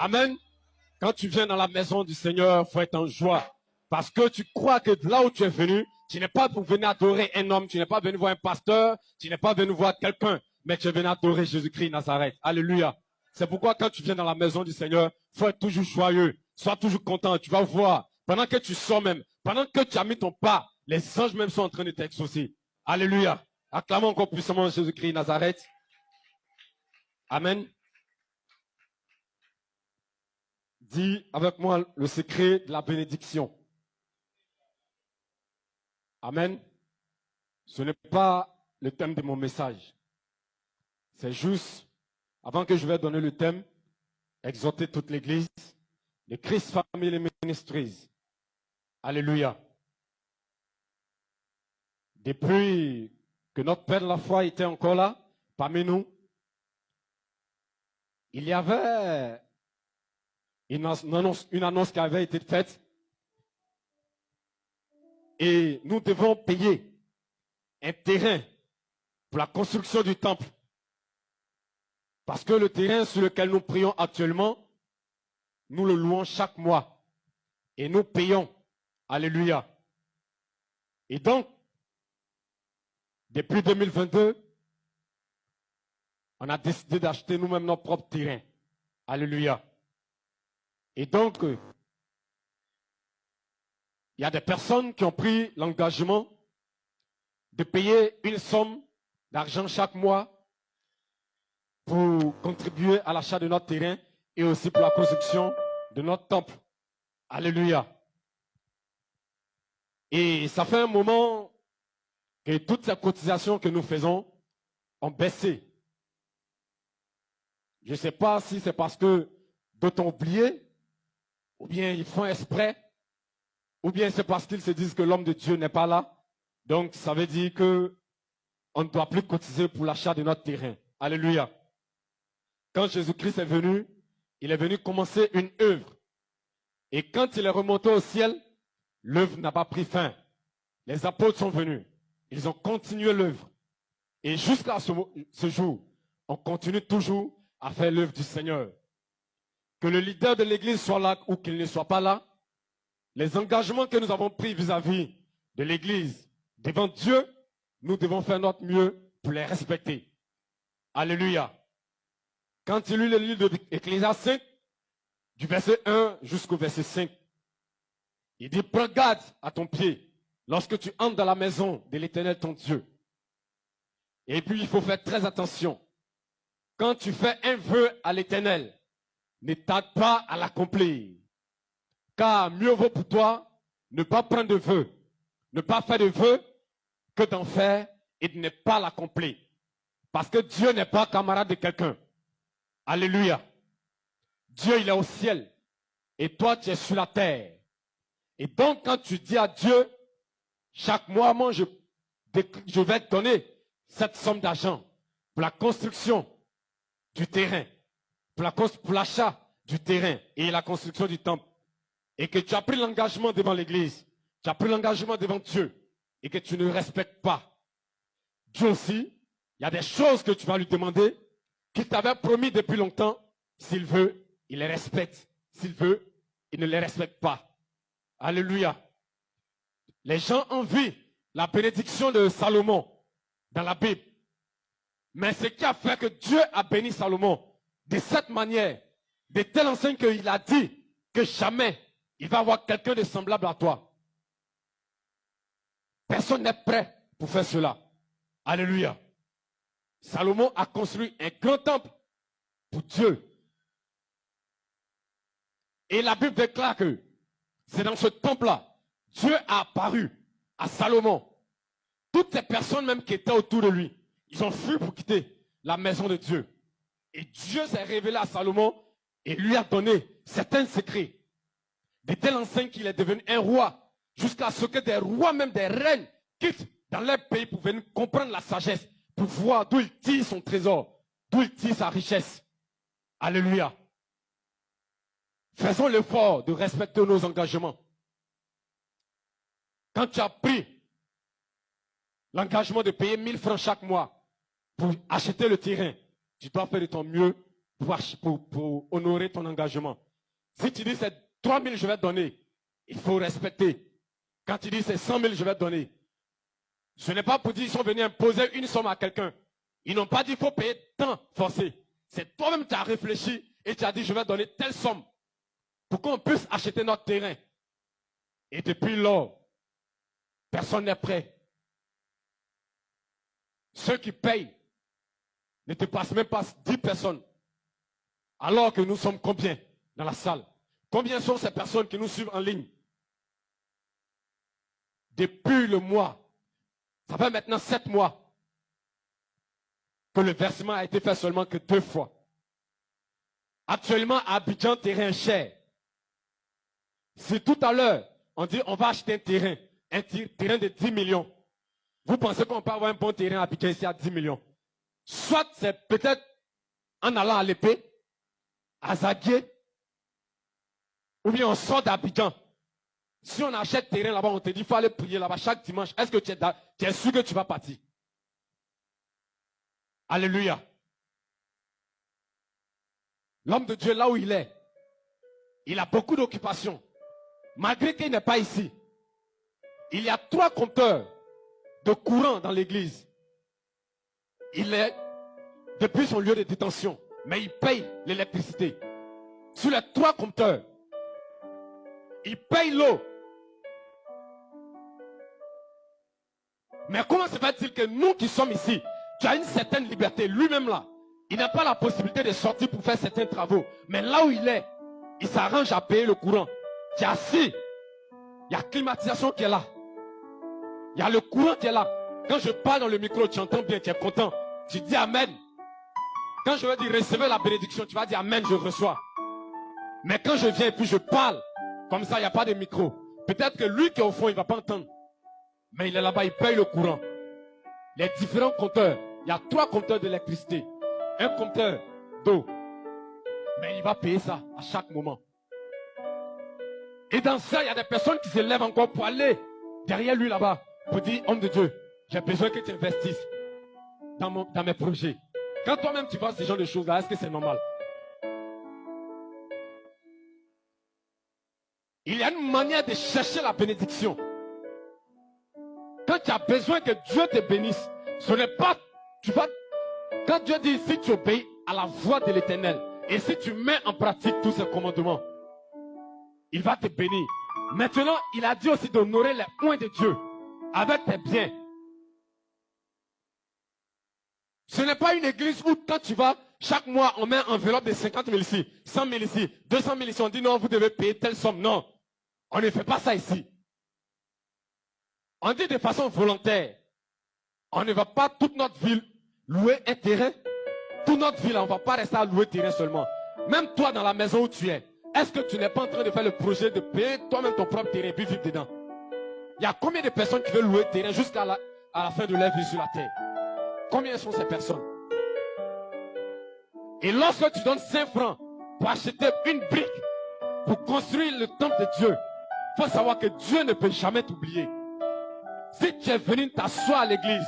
Amen. Quand tu viens dans la maison du Seigneur, il faut être en joie. Parce que tu crois que là où tu es venu, tu n'es pas pour venir adorer un homme, tu n'es pas venu voir un pasteur, tu n'es pas venu voir quelqu'un, mais tu es venu adorer Jésus-Christ Nazareth. Alléluia. C'est pourquoi quand tu viens dans la maison du Seigneur, il faut être toujours joyeux, sois toujours content. Tu vas voir, pendant que tu sors même, pendant que tu as mis ton pas, les anges même sont en train de t'exaucer. Alléluia. Acclamons encore puissamment Jésus-Christ Nazareth. Amen. Dis avec moi le secret de la bénédiction. Amen. Ce n'est pas le thème de mon message. C'est juste, avant que je vais donner le thème, exhorter toute l'Église, les Christ Family Ministries. Alléluia. Depuis que notre Père de la foi était encore là, parmi nous, il y avait une annonce qui avait été faite. Et nous devons payer un terrain pour la construction du temple. Parce que le terrain sur lequel nous prions actuellement, nous le louons chaque mois. Et nous payons. Alléluia. Et donc, depuis 2022, on a décidé d'acheter nous-mêmes notre propre terrain. Alléluia. Et donc, il y a des personnes qui ont pris l'engagement de payer une somme d'argent chaque mois pour contribuer à l'achat de notre terrain et aussi pour la construction de notre temple. Alléluia. Et ça fait un moment que toutes ces cotisations que nous faisons ont baissé. Je ne sais pas si c'est parce que d'autres ont oublié, ou bien ils font exprès, ou bien c'est parce qu'ils se disent que l'homme de Dieu n'est pas là. Donc ça veut dire qu'on ne doit plus cotiser pour l'achat de notre terrain. Alléluia. Quand Jésus-Christ est venu, il est venu commencer une œuvre. Et quand il est remonté au ciel, l'œuvre n'a pas pris fin. Les apôtres sont venus. Ils ont continué l'œuvre. Et jusqu'à ce jour, on continue toujours à faire l'œuvre du Seigneur. Que le leader de l'Église soit là ou qu'il ne soit pas là, les engagements que nous avons pris vis-à-vis de l'Église devant Dieu, nous devons faire notre mieux pour les respecter. Alléluia. Quand il lit le livre de Ecclésiaste 5, du verset 1 jusqu'au verset 5, il dit, prends garde à ton pied lorsque tu entres dans la maison de l'Éternel ton Dieu. Et puis, il faut faire très attention. Quand tu fais un vœu à l'Éternel, ne tarde pas à l'accomplir. Car mieux vaut pour toi ne pas prendre de vœu, ne pas faire de vœu, que d'en faire et de ne pas l'accomplir. Parce que Dieu n'est pas camarade de quelqu'un. Alléluia. Dieu, il est au ciel. Et toi, tu es sur la terre. Et donc, quand tu dis à Dieu, chaque mois, moi, je vais te donner cette somme d'argent pour la construction du terrain, pour l'achat du terrain et la construction du temple. Et que tu as pris l'engagement devant l'Église, tu as pris l'engagement devant Dieu, et que tu ne respectes pas. Dieu aussi, il y a des choses que tu vas lui demander, qu'il t'avait promis depuis longtemps. S'il veut, il les respecte. S'il veut, il ne les respecte pas. Alléluia. Les gens envient la bénédiction de Salomon dans la Bible. Mais ce qui a fait que Dieu a béni Salomon de cette manière, de telle enseigne qu'il a dit que jamais il va avoir quelqu'un de semblable à toi. Personne n'est prêt pour faire cela. Alléluia. Salomon a construit un grand temple pour Dieu. Et la Bible déclare que c'est dans ce temple-là, Dieu a apparu à Salomon. Toutes ces personnes même qui étaient autour de lui, ils ont fui pour quitter la maison de Dieu. Et Dieu s'est révélé à Salomon et lui a donné certains secrets. De telle enseigne qu'il est devenu un roi, jusqu'à ce que des rois, même des reines, quittent dans leur pays pour venir comprendre la sagesse, pour voir d'où il tire son trésor, d'où il tire sa richesse. Alléluia. Faisons l'effort de respecter nos engagements. Quand tu as pris l'engagement de payer 1000 francs chaque mois pour acheter le terrain, tu dois faire de ton mieux pour honorer ton engagement. Si tu dis c'est 3 000 je vais te donner, il faut respecter. Quand tu dis c'est 100 000 je vais te donner, ce n'est pas pour dire qu'ils sont venus imposer une somme à quelqu'un. Ils n'ont pas dit qu'il faut payer tant forcé. C'est toi-même qui as réfléchi et tu as dit je vais donner telle somme pour qu'on puisse acheter notre terrain. Et depuis lors, personne n'est prêt. Ceux qui payent ne te passent même pas 10 personnes. Alors que nous sommes combien dans la salle? Combien sont ces personnes qui nous suivent en ligne? Depuis le mois, ça fait maintenant 7 mois que le versement a été fait seulement que 2 fois. Actuellement, à Abidjan, terrain cher. Si tout à l'heure, on dit on va acheter un terrain de 10 millions, vous pensez qu'on peut avoir un bon terrain à Abidjan ici à 10 millions? Soit c'est peut-être en allant à l'épée, à Zaguier, ou bien on sort d'Abidjan. Si on achète terrain là-bas, on te dit qu'il faut aller prier là-bas chaque dimanche. Est-ce que tu es sûr que tu vas partir? Alléluia. L'homme de Dieu, là où il est, il a beaucoup d'occupations. Malgré qu'il n'est pas ici, il y a 3 compteurs de courant dans l'église. Il est depuis son lieu de détention, mais il paye l'électricité. Sur les 3 compteurs, il paye l'eau. Mais comment se fait-il que nous qui sommes ici, tu as une certaine liberté, lui-même là, il n'a pas la possibilité de sortir pour faire certains travaux. Mais là où il est, il s'arrange à payer le courant. Tu es assis, il y a la climatisation qui est là. Il y a le courant qui est là. Quand je parle dans le micro, tu entends bien, tu es content. Tu dis Amen. Quand je vais dire recevez la bénédiction, tu vas dire Amen, je reçois. Mais quand je viens et puis je parle, comme ça, il n'y a pas de micro. Peut-être que lui qui est au fond, il ne va pas entendre. Mais il est là-bas, il paye le courant. Les différents compteurs, il y a 3 compteurs d'électricité, un compteur d'eau. Mais il va payer ça à chaque moment. Et dans ça, il y a des personnes qui se lèvent encore pour aller derrière lui là-bas, pour dire, homme de Dieu, j'ai besoin que tu investisses dans mes projets. Quand toi-même tu vois ce genre de choses-là, est-ce que c'est normal? Il y a une manière de chercher la bénédiction. Quand tu as besoin que Dieu te bénisse, ce n'est pas, quand Dieu dit, si tu obéis à la voix de l'Éternel, et si tu mets en pratique tous ses commandements, il va te bénir. Maintenant, il a dit aussi d'honorer les points de Dieu avec tes biens. Ce n'est pas une église où quand tu vas, chaque mois, on met une enveloppe de 50 000 ici, 100 000 ici, 200 000 ici. On dit non, vous devez payer telle somme. Non, on ne fait pas ça ici. On dit de façon volontaire. On ne va pas toute notre ville louer un terrain. Toute notre ville, on ne va pas rester à louer terrain seulement. Même toi, dans la maison où tu es, est-ce que tu n'es pas en train de faire le projet de payer toi-même ton propre terrain et puis vivre dedans? Il y a combien de personnes qui veulent louer terrain jusqu'à la fin de leur vie sur la terre? Combien sont ces personnes? Et lorsque tu donnes 5 francs pour acheter une brique, pour construire le temple de Dieu, il faut savoir que Dieu ne peut jamais t'oublier. Si tu es venu t'asseoir à l'église,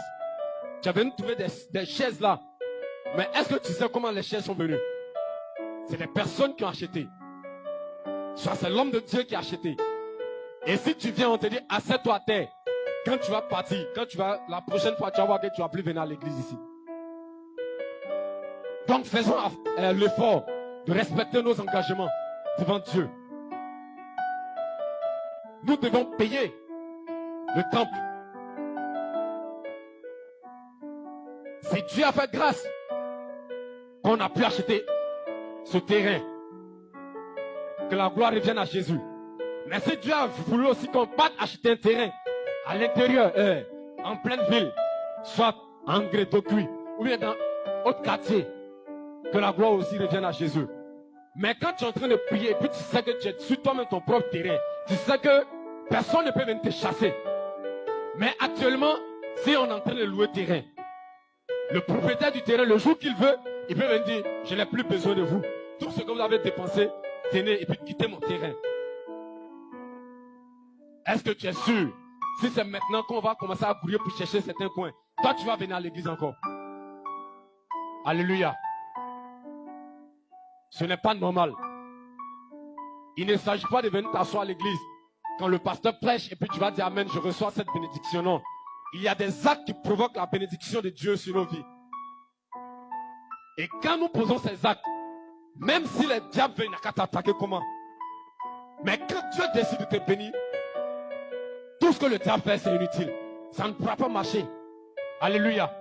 tu es venu trouver des chaises là, mais est-ce que tu sais comment les chaises sont venues? C'est les personnes qui ont acheté. Soit c'est l'homme de Dieu qui a acheté. Et si tu viens, on te dit, assieds-toi à terre. Quand tu vas partir, la prochaine fois, tu vas voir que tu ne vas plus venir à l'église ici. Donc faisons l'effort de respecter nos engagements devant Dieu. Nous devons payer le temple. C'est Dieu a fait grâce qu'on a pu acheter ce terrain. Que la gloire revienne à Jésus. Mais si Dieu a voulu aussi qu'on parte acheter un terrain à l'intérieur, en pleine ville, soit en Gré-Tocui, ou bien dans autre quartier, que la gloire aussi revienne à Jésus. Mais quand tu es en train de prier, et puis tu sais que tu es sur toi-même ton propre terrain, tu sais que personne ne peut venir te chasser. Mais actuellement, si on est en train de louer terrain, le propriétaire du terrain, le jour qu'il veut, il peut venir dire, je n'ai plus besoin de vous. Tout ce que vous avez dépensé, tenez et puis quittez mon terrain. Est-ce que tu es sûr? Si c'est maintenant qu'on va commencer à courir pour chercher certains coins, toi tu vas venir à l'église encore. Alléluia. Ce n'est pas normal. Il ne s'agit pas de venir t'asseoir à l'église quand le pasteur prêche et puis tu vas dire Amen, je reçois cette bénédiction. Non. Il y a des actes qui provoquent la bénédiction de Dieu sur nos vies. Et quand nous posons ces actes, même si le diable veut, il n'a qu'à t'attaquer comment? Mais quand Dieu décide de te bénir, tout ce que le diable fait, c'est inutile. Ça ne pourra pas marcher. Alléluia.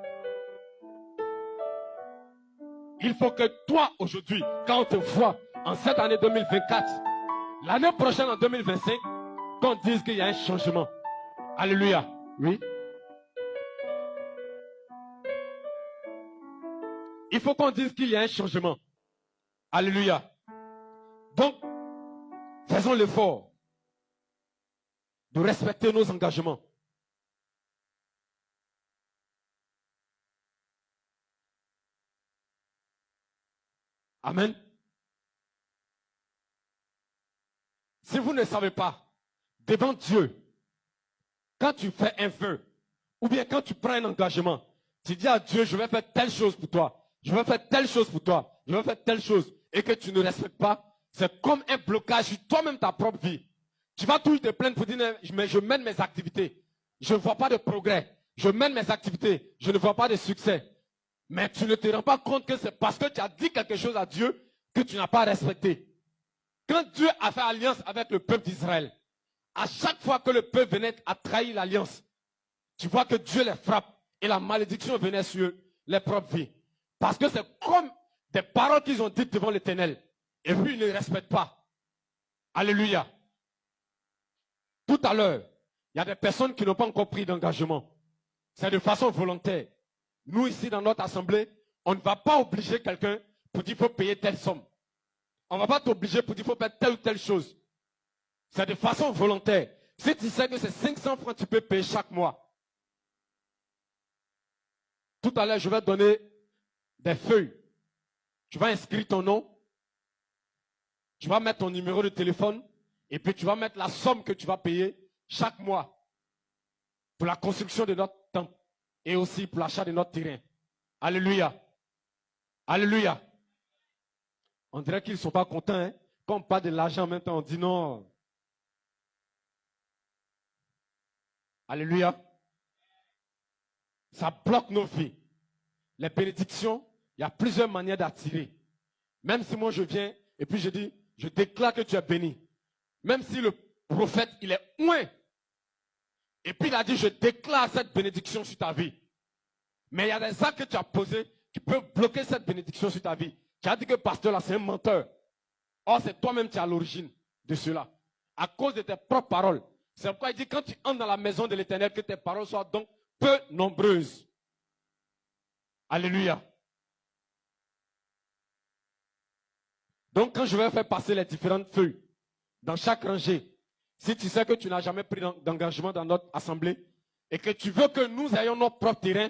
Il faut que toi, aujourd'hui, quand on te voit en cette année 2024, l'année prochaine en 2025, qu'on dise qu'il y a un changement. Alléluia. Oui. Il faut qu'on dise qu'il y a un changement. Alléluia. Donc, faisons l'effort de respecter nos engagements. Amen. Si vous ne savez pas, devant Dieu, quand tu fais un vœu, ou bien quand tu prends un engagement, tu dis à Dieu, je vais faire telle chose pour toi, je vais faire telle chose pour toi, je vais faire telle chose, et que tu ne respectes pas, c'est comme un blocage sur toi-même ta propre vie. Tu vas toujours te plaindre pour dire, mais je mène mes activités, je ne vois pas de progrès, je mène mes activités, je ne vois pas de succès. Mais tu ne te rends pas compte que c'est parce que tu as dit quelque chose à Dieu que tu n'as pas respecté. Quand Dieu a fait alliance avec le peuple d'Israël, à chaque fois que le peuple venait à trahir l'alliance, tu vois que Dieu les frappe et la malédiction venait sur les propres vies. Parce que c'est comme des paroles qu'ils ont dites devant l'Éternel. Et puis ils ne les respectent pas. Alléluia. Tout à l'heure, il y a des personnes qui n'ont pas encore pris d'engagement. C'est de façon volontaire. Nous, ici, dans notre assemblée, on ne va pas obliger quelqu'un pour dire qu'il faut payer telle somme. On ne va pas t'obliger pour dire qu'il faut faire telle ou telle chose. C'est de façon volontaire. Si tu sais que c'est 500 francs, tu peux payer chaque mois. Tout à l'heure, je vais te donner des feuilles. Tu vas inscrire ton nom. Tu vas mettre ton numéro de téléphone. Et puis, tu vas mettre la somme que tu vas payer chaque mois pour la construction de notre temple. Et aussi pour l'achat de notre terrain. Alléluia. Alléluia. On dirait qu'ils ne sont pas contents. Hein? Quand on parle de l'argent maintenant, on dit non. Alléluia. Ça bloque nos vies. Les bénédictions, il y a plusieurs manières d'attirer. Même si moi je viens et puis je dis, je déclare que tu es béni. Même si le prophète, il est loin. Et puis il a dit, je déclare cette bénédiction sur ta vie. Mais il y a des actes que tu as posés qui peuvent bloquer cette bénédiction sur ta vie. Tu as dit que pasteur là, c'est un menteur. Or, c'est toi-même qui es à l'origine de cela. À cause de tes propres paroles. C'est pourquoi il dit, quand tu entres dans la maison de l'Éternel, que tes paroles soient donc peu nombreuses. Alléluia. Donc, quand je vais faire passer les différentes feuilles dans chaque rangée, si tu sais que tu n'as jamais pris d'engagement dans notre assemblée et que tu veux que nous ayons notre propre terrain,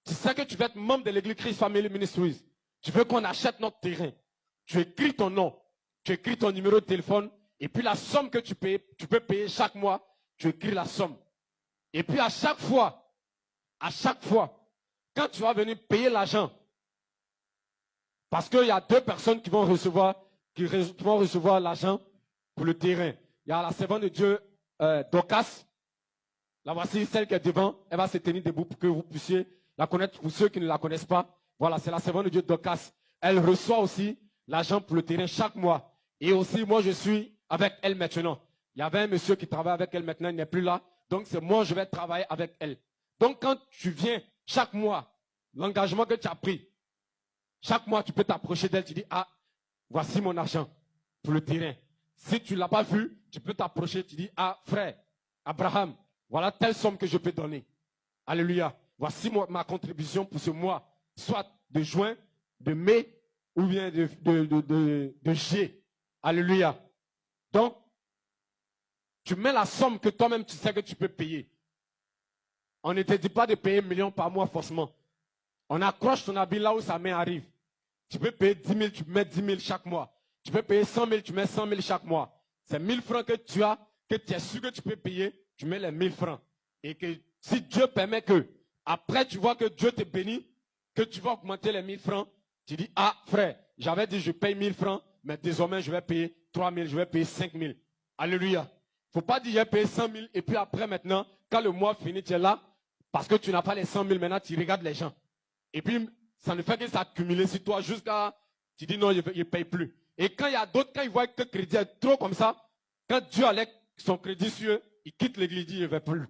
tu sais que tu veux être membre de l'église Christ Family Ministries. Tu veux qu'on achète notre terrain. Tu écris ton nom, tu écris ton numéro de téléphone et puis la somme que tu peux payer chaque mois, tu écris la somme. Et puis à chaque fois, quand tu vas venir payer l'argent, parce qu'il y a deux personnes qui vont recevoir l'argent pour le terrain. Il y a la servante de Dieu, Dorcas. La voici, celle qui est devant. Elle va se tenir debout pour que vous puissiez la connaître. Pour ceux qui ne la connaissent pas, voilà, c'est la servante de Dieu, Dorcas. Elle reçoit aussi l'argent pour le terrain chaque mois. Et aussi, moi, je suis avec elle maintenant. Il y avait un monsieur qui travaille avec elle maintenant, il n'est plus là. Donc, c'est moi, je vais travailler avec elle. Donc, quand tu viens chaque mois, l'engagement que tu as pris, chaque mois, tu peux t'approcher d'elle, tu dis, ah, voici mon argent pour le terrain. Si tu ne l'as pas vu, tu peux t'approcher, tu dis, ah, frère, Abraham, voilà telle somme que je peux donner. Alléluia. Voici ma contribution pour ce mois, soit de juin, de mai, ou bien de juillet. Alléluia. Donc, tu mets la somme que toi-même tu sais que tu peux payer. On ne te dit pas de payer 1 million par mois forcément. On accroche ton habit là où sa main arrive. Tu peux payer 10 000, tu mets 10 000 chaque mois. Tu peux payer 100 000, tu mets 100 000 chaque mois. C'est 1 000 francs que tu as, que tu es sûr que tu peux payer, tu mets les 1 000 francs. Et que si Dieu permet que, après tu vois que Dieu te bénit, que tu vas augmenter les 1 000 francs, tu dis, ah frère, j'avais dit je paye 1000 francs, mais désormais je vais payer 3000, je vais payer 5000. Alléluia. Il ne faut pas dire j'ai payé 100 000 et puis après maintenant, quand le mois finit, tu es là, parce que tu n'as pas les 100 000, maintenant tu regardes les gens. Et puis, ça ne fait que s'accumuler sur toi jusqu'à, tu dis non, il ne paye plus. Et quand il y a d'autres, quand ils voient que le crédit est trop comme ça, quand Dieu a son crédit sur eux, ils quittent l'église, ils disent je ne vais plus.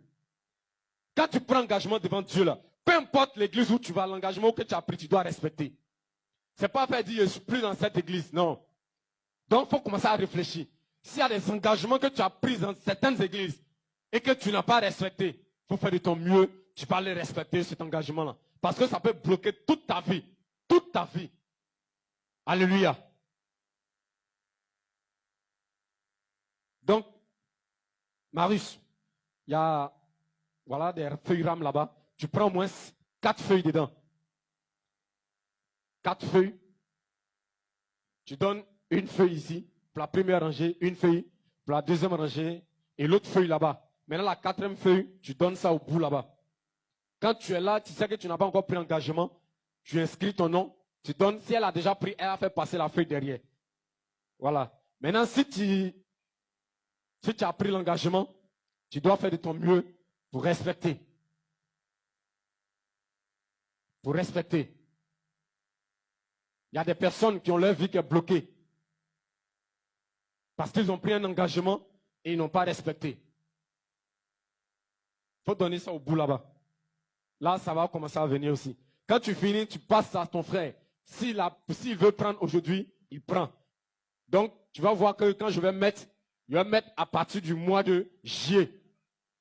Quand tu prends engagement devant Dieu, là, peu importe l'église où tu vas, l'engagement que tu as pris, tu dois respecter. Ce n'est pas faire dire je ne suis plus dans cette église, non. Donc, il faut commencer à réfléchir. S'il y a des engagements que tu as pris dans certaines églises et que tu n'as pas respecté, il faut faire de ton mieux, tu vas les respecter, cet engagement-là. Parce que ça peut bloquer toute ta vie. Toute ta vie. Alléluia. Donc, Marius, il y a voilà, des feuilles rames là-bas. Tu prends au moins 4 feuilles dedans. 4 feuilles. Tu donnes une feuille ici, pour la première rangée, une feuille, pour la deuxième rangée, et l'autre feuille là-bas. Maintenant, la 4e feuille, tu donnes ça au bout là-bas. Quand tu es là, tu sais que tu n'as pas encore pris engagement, tu inscris ton nom, tu donnes, si elle a déjà pris, elle a fait passer la feuille derrière. Voilà. Maintenant, si tu as pris l'engagement, tu dois faire de ton mieux pour respecter. Pour respecter. Il y a des personnes qui ont leur vie qui est bloquée. Parce qu'ils ont pris un engagement et ils n'ont pas respecté. Il faut donner ça au bout là-bas. Là, ça va commencer à venir aussi. Quand tu finis, tu passes à ton frère. S'il veut prendre aujourd'hui, il prend. Donc, tu vas voir que quand je vais mettre à partir du mois de juillet.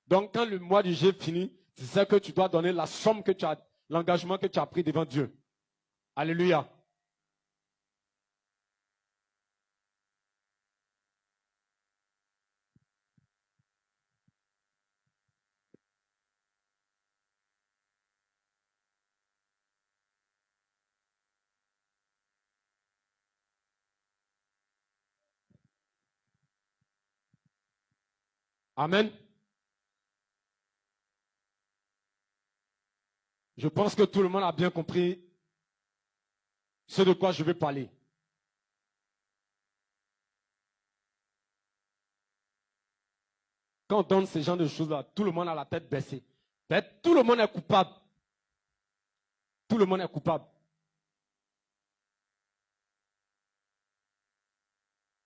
Donc, quand le mois de juillet finit, c'est ça que tu dois donner la somme que tu as, l'engagement que tu as pris devant Dieu. Alléluia. Amen. Je pense que tout le monde a bien compris ce de quoi je vais parler. Quand on donne ce genre de choses-là, tout le monde a la tête baissée. Tout le monde est coupable. Tout le monde est coupable.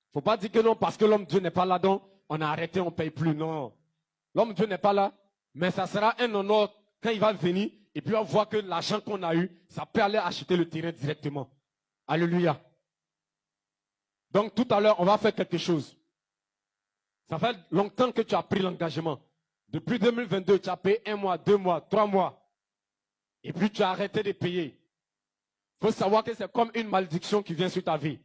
Il ne faut pas dire que non, parce que l'homme Dieu n'est pas là, donc on a arrêté, on ne paye plus. Non. L'homme Dieu n'est pas là, mais ça sera un honneur quand il va venir et puis on va voir que l'argent qu'on a eu, ça peut aller acheter le terrain directement. Alléluia. Donc tout à l'heure, on va faire quelque chose. Ça fait longtemps que tu as pris l'engagement. Depuis 2022, tu as payé 1 mois, 2 mois, 3 mois. Et puis tu as arrêté de payer. Il faut savoir que c'est comme une malédiction qui vient sur ta vie.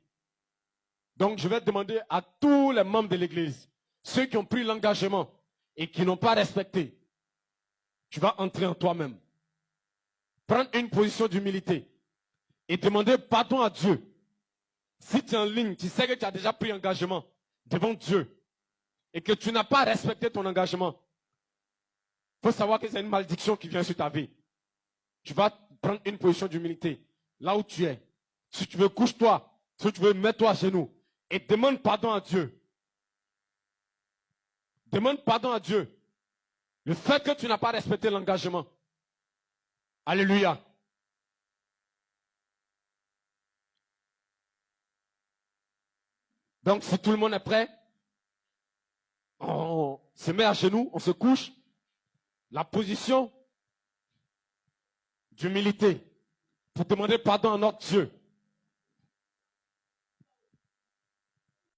Donc je vais demander à tous les membres de l'église, ceux qui ont pris l'engagement et qui n'ont pas respecté, tu vas entrer en toi-même. Prendre une position d'humilité et demander pardon à Dieu. Si tu es en ligne, tu sais que tu as déjà pris engagement devant Dieu et que tu n'as pas respecté ton engagement, il faut savoir que c'est une malédiction qui vient sur ta vie. Tu vas prendre une position d'humilité là où tu es. Si tu veux, couche-toi. Si tu veux, mets-toi à genoux et demande pardon à Dieu. Demande pardon à Dieu. Le fait que tu n'as pas respecté l'engagement. Alléluia. Donc, si tout le monde est prêt, on se met à genoux, on se couche. La position d'humilité pour demander pardon à notre Dieu.